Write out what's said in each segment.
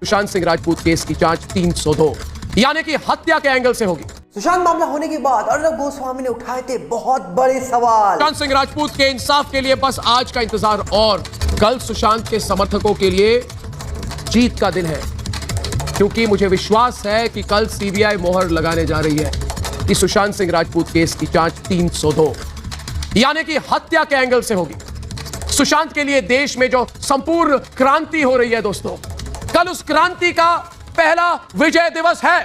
Sushant Singh Rajput case की जांच 302 यानी कि हत्या के एंगल से होगी। सुशांत मामला होने के बाद अर्नब गोस्वामी ने उठाए थे बहुत बड़े सवाल। सुशांत सिंह राजपूत के इंसाफ के लिए बस आज का इंतजार और कल सुशांत के समर्थकों के लिए जीत का दिन है, क्योंकि मुझे विश्वास है कि कल सीबीआई मोहर लगाने जा रही है कि सुशांत सिंह राजपूत केस की जांच 302 यानी कि हत्या के एंगल से होगी। सुशांत के लिए देश में जो संपूर्ण क्रांति हो रही है दोस्तों, कल उस क्रांति का पहला विजय दिवस है।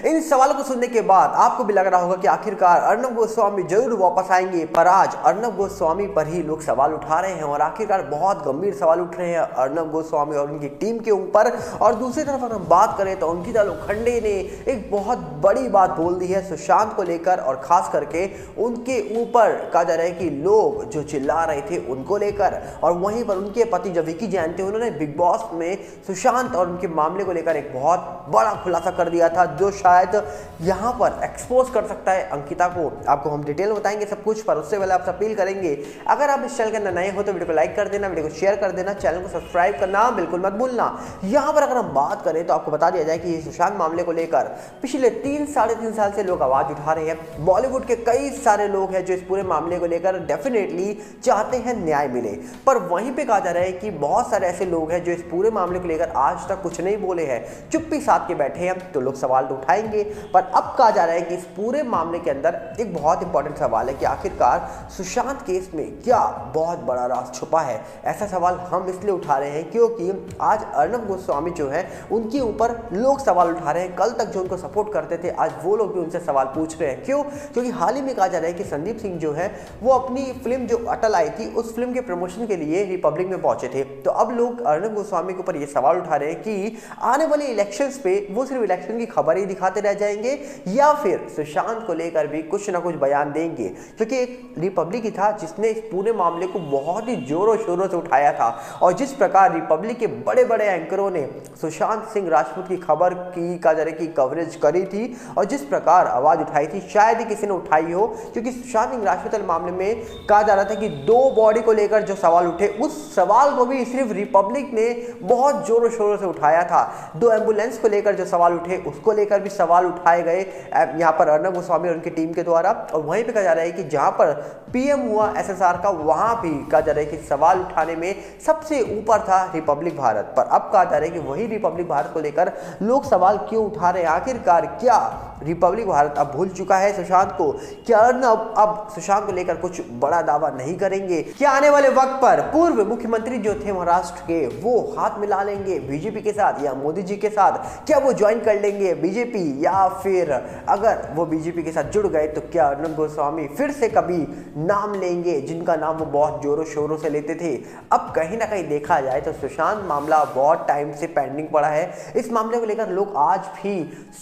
इन सवालों को सुनने के बाद आपको भी लग रहा होगा कि आखिरकार अर्नब गोस्वामी जरूर वापस आएंगे, पर आज अर्नब गोस्वामी पर ही लोग सवाल उठा रहे हैं और आखिरकार बहुत गंभीर सवाल उठ रहे हैं अर्नब गोस्वामी और उनकी टीम के ऊपर। और दूसरी तरफ अगर हम बात करें तो अंकिता लोखंडे ने एक बहुत बड़ी बात बोल दी है सुशांत को लेकर, और खास करके उनके ऊपर कहा जा रहा है कि लोग जो चिल्ला रहे थे उनको लेकर। और वहीं पर उनके पति जो विकी जैन थे, उन्होंने बिग बॉस में सुशांत और उनके मामले को लेकर एक बहुत बड़ा खुलासा कर दिया था, जो शायद यहां पर एक्सपोज कर सकता है अंकिता को। आपको हम डिटेल बताएंगे सब कुछ, पर उससे पहले आपसे अपील करेंगे अगर आप इस चैनल के अंदर नए हो तो वीडियो को लाइक कर देना, वीडियो को शेयर कर देना, चैनल को सब्सक्राइब करना बिल्कुल मत भूलना। यहां पर अगर हम बात करें तो आपको बता दिया जाए कि सुशांत मामले को लेकर पिछले 3-3.5 साल से लोग आवाज उठा रहे हैं। बॉलीवुड के कई सारे लोग हैं जो इस पूरे मामले को लेकर डेफिनेटली चाहते हैं न्याय मिले, पर वहीं पे कहा जा रहा है कि बहुत सारे ऐसे लोग हैं जो इस पूरे मामले को लेकर आज तक कुछ नहीं बोले हैं, चुप्पी साध के बैठे हैं। तो लोग सवाल तो उठाएंगे, पर अब कहा जा रहा है कि इस पूरे मामले के अंदर एक बहुत इंपॉर्टेंट सवाल है कि आखिरकार सुशांत केस में क्या बहुत बड़ा राज छुपा है। ऐसा सवाल हम इसलिए उठा रहे हैं क्योंकि आज अर्नब गोस्वामी जो है उनके ऊपर लोग सवाल उठा रहे हैं। कल तक जो उनको सपोर्ट करते थे, आज वो लोग भी उनसे सवाल पूछ रहे हैं। क्यों? क्योंकि हाल ही में कहा जा रहा है कि संदीप सिंह जो है वो अपनी फिल्म जो अटल आई थी, उस फिल्म के प्रमोशन के लिए रिपब्लिक में पहुंचे थे। तो अब लोग अर्नब गोस्वामी के ऊपर ये सवाल उठा रहे हैं कि आने वाले इलेक्शंस पे वो सिर्फ इलेक्शन की खबर ही दिखाते रह जाएंगे या फिर सुशांत को लेकर भी कुछ ना कुछ बयान देंगे। क्योंकि एक रिपब्लिक ही था जिसने इस पूरे मामले को बहुत ही जोरों शोरों से उठाया था, और जिस प्रकार रिपब्लिक के बड़े बड़े एंकरों ने सुशांत सिंह राजपूत की खबर की कहा जा रहा है कि कवरेज करी थी, और जिस प्रकार आवाज उठाई थी शायद ही किसी ने उठाई हो। क्योंकि सुशांत सिंह राजपूत के मामले में कहा जा रहा था कि 2 बॉडी को लेकर जो सवाल उठे, उस सवाल को भी सिर्फ रिपब्लिक ने बहुत जोरों शोरों से उठाया था। 2 एम्बुलेंस को लेकर जो सवाल उठे, उसको लेकर भी सवाल उठाए गए यहाँ पर अर्नब गोस्वामी और उनकी टीम के द्वारा। और वहीं पे कहा जा रहा है कि जहां पर पीएम हुआ एसएसआर का, वहां भी कहा जा रहा है कि सवाल उठाने में सबसे ऊपर था रिपब्लिक भारत। पर अब कहा जा रहा है कि वही रिपब्लिक भारत को लेकर लोग सवाल क्यों उठा रहे हैं। आखिरकार क्या रिपब्लिक भारत अब भूल चुका है सुशांत को? क्या अर्नब अब सुशांत को लेकर कुछ बड़ा दावा नहीं करेंगे? क्या आने वाले वक्त पर पूर्व मुख्यमंत्री जो थे महाराष्ट्र के, वो हाथ मिला लेंगे बीजेपी के साथ या मोदी जी के साथ? क्या वो ज्वाइन कर लेंगे बीजेपी, या फिर अगर वो बीजेपी के साथ जुड़ गए तो क्या अर्नब गोस्वामी फिर से कभी नाम लेंगे जिनका नाम वो बहुत जोरों शोरों से लेते थे? अब कहीं ना कहीं देखा जाए तो सुशांत मामला बहुत टाइम से पेंडिंग पड़ा है। इस मामले को लेकर लोग आज भी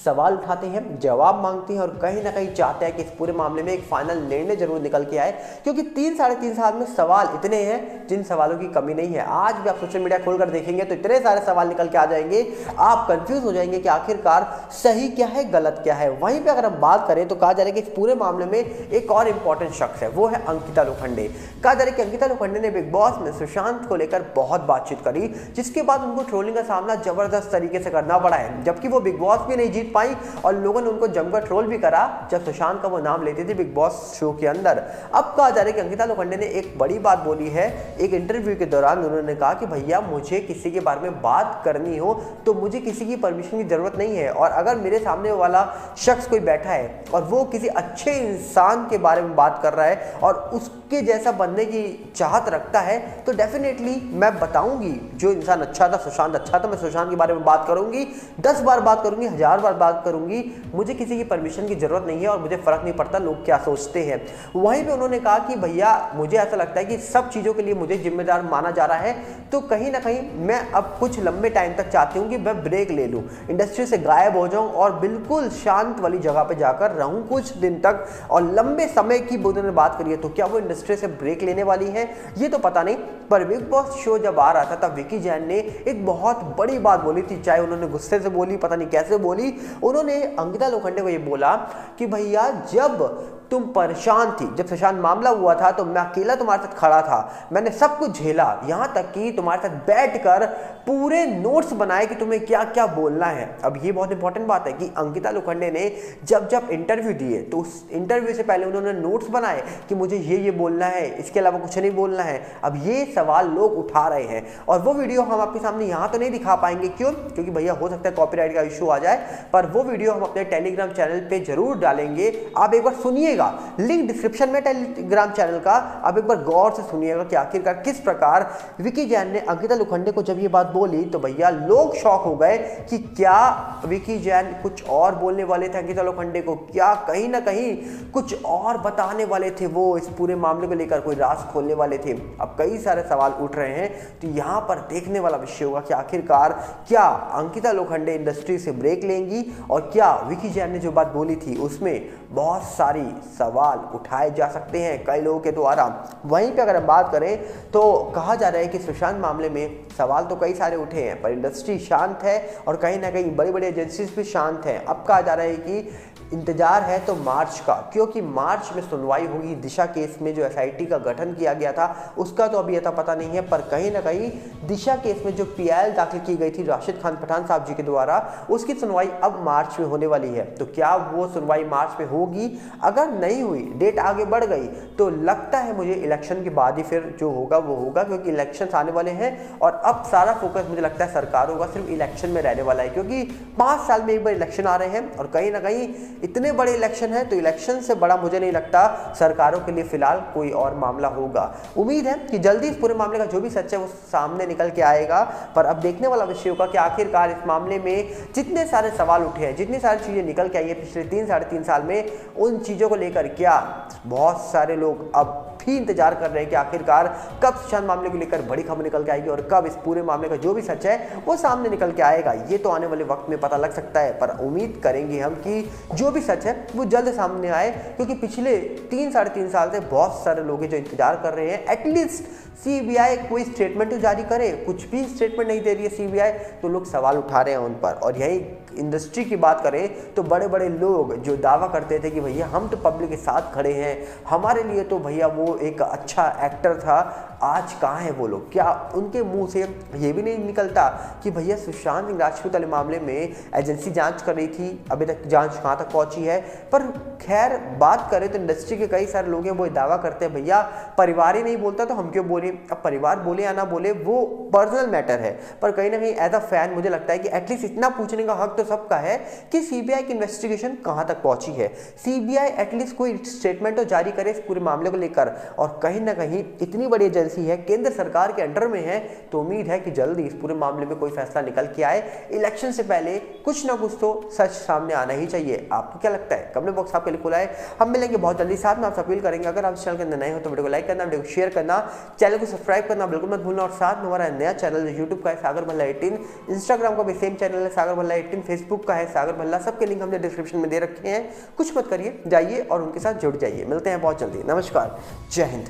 सवाल उठाते हैं, जवाब मांगते हैं, और कहीं ना कहीं चाहते हैं कि इस पूरे मामले में एक फाइनल निर्णय जरूर निकल के आए। क्योंकि 3-3.5 साल में सवाल इतने हैं जिन सवालों की कमी नहीं है। आज भी आप सोशल मीडिया खोलकर देखेंगे तो इतने सारे सवाल निकल के आ जाएंगे, आप कंफ्यूज हो जाएंगे कि आखिरकार सही क्या है गलत क्या है। वहीं पे अगर हम बात करें तो कहा जा रहा है कि इस पूरे मामले में एक और इंपॉर्टेंट शख्स है, वो है अंकिता लोखंडे। कहा जा रहा है कि अंकिता लोखंडे ने बिग बॉस में सुशांत को लेकर बहुत बातचीत करी, जिसके बाद उनको ट्रोलिंग का सामना जबरदस्त तरीके से करना पड़ा है। जबकि वो बिग बॉस भी नहीं जीत पाई और लोगों ने उनको जमकर ट्रोल भी करा जब सुशांत का वो नाम लेते थे बिग बॉस शो के अंदर। अब कहा जा रहा है कि अंकिता लोखंडे ने एक बड़ी बात बोली है। एक इंटरव्यू के दौरान उन्होंने कहा कि भैया मुझे किसी के बारे में बात करनी हो तो मुझे किसी की परमिशन की जरूरत नहीं है, और अगर मेरे सामने वाला शख्स कोई बैठा है और वो किसी अच्छे इंसान के बारे में बात कर रहा है और उसके जैसा बनने की चाहत रखता है, तो डेफिनेटली मैं बताऊंगी जो इंसान अच्छा था, सुशांत अच्छा था, मैं सुशांत के बारे में बात करूंगी, 10 बार बात करूंगी, 1000 बार बात करूंगी। मुझे किसी की परमिशन की जरूरत नहीं है और मुझे फर्क नहीं पड़ता लोग क्या सोचते हैं। वहीं पे उन्होंने कहा कि भैया मुझे ऐसा लगता है कि सब चीज़ों के लिए मुझे जिम्मेदार माना जा रहा है, तो कहीं ना कहीं मैं अब कुछ लंबे टाइम तक चाहती हूँ कि मैं ब्रेक ले लूँ, इंडस्ट्री से गायब हो जाऊँ और बिल्कुल शांत वाली जगह पे जाकर रहूँ कुछ दिन तक। और लंबे समय की उन्होंने बात करी है, तो क्या वो इंडस्ट्री से ब्रेक लेने वाली है ये तो पता नहीं। पर बिग बॉस शो जब आ रहा था तब विकी जैन ने एक बहुत बड़ी बात बोली थी, चाहे उन्होंने गुस्से से बोली, पता नहीं कैसे बोली, उन्होंने अंकिता लोखंडे को ये बोला कि भैया जब तुम परेशान थी, जब सुशांत मामला हुआ था तो मैं अकेला तुम्हारे साथ खड़ा था, मैंने सब कुछ झेला, यहां तक कि तुम्हारे साथ बैठकर पूरे नोट्स बनाए कि तुम्हें क्या क्या बोलना है। अब ये बहुत इंपॉर्टेंट बात है कि अंकिता लोखंडे ने जब जब इंटरव्यू दिए तो उस इंटरव्यू से पहले उन्होंने नोट्स बनाए कि मुझे ये बोलना है, इसके अलावा कुछ नहीं बोलना है। अब ये सवाल लोग उठा रहे हैं और वो वीडियो हम आपके सामने यहाँ तो नहीं दिखा पाएंगे, क्यों? क्योंकि भैया हो सकता है कॉपीराइट का इशू आ जाए, पर वो वीडियो हम अपने टेलीग्राम चैनल पर जरूर डालेंगे। आप एक बार सुनिएगा, लिंक डिस्क्रिप्शन में टेलीग्राम चैनल का, आप एक बार गौर से सुनिएगा कि आखिरकार किस प्रकार विकी जैन ने अंकिता लोखंडे को जब ये बात बोली तो भैया लोग शॉक हो गए कि क्या विकी जैन कुछ और बोलने वाले थे अंकिता लोखंडे को, क्या कहीं ना कहीं कुछ और बताने वाले थे, वो इस पूरे मामले को लेकर कोई राज खोलने वाले थे। अब कई सारे सवाल उठ रहे हैं, तो यहाँ पर देखने वाला विषय होगा कि आखिरकार क्या अंकिता लोखंडे इंडस्ट्री से ब्रेक लेंगी और क्या विकी जैन ने जो बात बोली थी उसमें बहुत सारी सवाल उठाए जा सकते हैं कई लोगों के द्वारा। वहीं पे अगर हम बात करें तो कहा जा रहा है कि सुशांत मामले में सवाल तो कई सारे उठे हैं, पर इंडस्ट्री शांत है और कहीं ना कहीं बड़ी बड़ी एजेंसीज भी शांत हैं। अब कहा जा रहा है कि इंतजार है तो मार्च का, क्योंकि मार्च में सुनवाई होगी दिशा केस में जो एसआईटी का गठन किया गया था उसका तो अभी अता पता नहीं है, पर कहीं ना कहीं दिशा केस में जो पीआईएल दाखिल की गई थी राशिद खान पठान साहब जी के द्वारा, उसकी सुनवाई अब मार्च में होने वाली है। तो क्या वो सुनवाई मार्च में होगी? अगर नहीं हुई, डेट आगे बढ़ गई, तो लगता है मुझे इलेक्शन के बाद ही फिर जो होगा वो होगा, क्योंकि इलेक्शन आने वाले हैं और अब सारा फोकस मुझे लगता है सरकारों का सिर्फ इलेक्शन में रहने वाला है, क्योंकि 5 साल में एक बार इलेक्शन आ रहे हैं और कहीं ना कहीं इतने बड़े इलेक्शन है तो इलेक्शन से बड़ा मुझे नहीं लगता सरकारों के लिए फिलहाल कोई और मामला होगा। उम्मीद है कि जल्दी इस पूरे मामले का जो भी सच है वो सामने निकल के आएगा, पर अब देखने वाला विषय होगा कि आखिरकार इस मामले में जितने सारे सवाल उठे हैं, जितनी सारी चीजें निकल के आई है पिछले 3-3.5 साल में, उन चीजों को लेकर क्या बहुत सारे लोग अब भी इंतजार कर रहे हैं कि आखिरकार कब सुशांत मामले को लेकर बड़ी खबर निकल के आएगी और कब इस पूरे मामले का जो भी सच है वो सामने निकल के आएगा। ये तो आने वाले वक्त में पता लग सकता है, पर उम्मीद करेंगे हम कि जो भी सच है वो जल्द सामने आए, क्योंकि पिछले 3-3.5 साल से बहुत सारे लोग हैं जो इंतजार कर रहे हैं एटलीस्ट सीबीआई कोई स्टेटमेंट तो जारी करे। कुछ भी स्टेटमेंट नहीं दे रही है सीबीआई, तो लोग सवाल उठा रहे हैं उन पर। और यही इंडस्ट्री की बात करें तो बड़े बड़े लोग जो दावा करते थे कि भैया हम तो पब्लिक के साथ खड़े हैं, हमारे लिए तो भैया वो एक अच्छा एक्टर था, आज कहाँ है वो लोग? क्या उनके मुंह से ये भी नहीं निकलता कि भैया सुशांत सिंह राजपूत वाले मामले में एजेंसी जांच कर रही थी, अभी तक जांच कहाँ तक पहुंची है? पर खैर बात करें तो इंडस्ट्री के कई सारे लोग हैं वो दावा करते हैं भैया परिवार ही नहीं बोलता तो हम क्यों बोले। अब परिवार बोले या ना बोले वो पर्सनल मैटर है, पर कहीं ना कहीं एज अ फैन मुझे लगता है कि एटलीस्ट इतना पूछने का हक तो सबका है कि सीबीआई की इन्वेस्टिगेशन कहां तक पहुंची है। सीबीआई एटलीस्ट कोई स्टेटमेंट तो जारी करे इस पूरे मामले को लेकर, और कहीं ना कहीं इतनी बड़ी एजेंसी है, केंद्र सरकार के अंडर में है, तो उम्मीद है कि जल्दी इस पूरे मामले में कोई फैसला निकल के आए। इलेक्शन से पहले कुछ ना कुछ तो सच सामने आना ही चाहिए। आपको क्या लगता है? कमेंट बॉक्स आपके लिए खुला है, हम मिलेंगे बहुत जल्दी। साथ में आपसे अपील करेंगे अगर आप चैनल के अंदर नए हो तो वीडियो को लाइक करना, वीडियो को शेयर करना, चैनल को सब्सक्राइब करना बिल्कुल मत भूलना। और साथ में हमारा नया चैनल यूट्यूब का है सागर भल्ला 18, इंस्टाग्राम का भी सेम चैनल है सागर भल्ला 18, फेसबुक का है सागर भल्ला, सबके लिंक हमने डिस्क्रिप्शन में दे रखे हैं। कुछ मत करिए, जाइए और उनके साथ जुड़ जाइए। मिलते हैं बहुत जल्दी। नमस्कार, जय हिंद।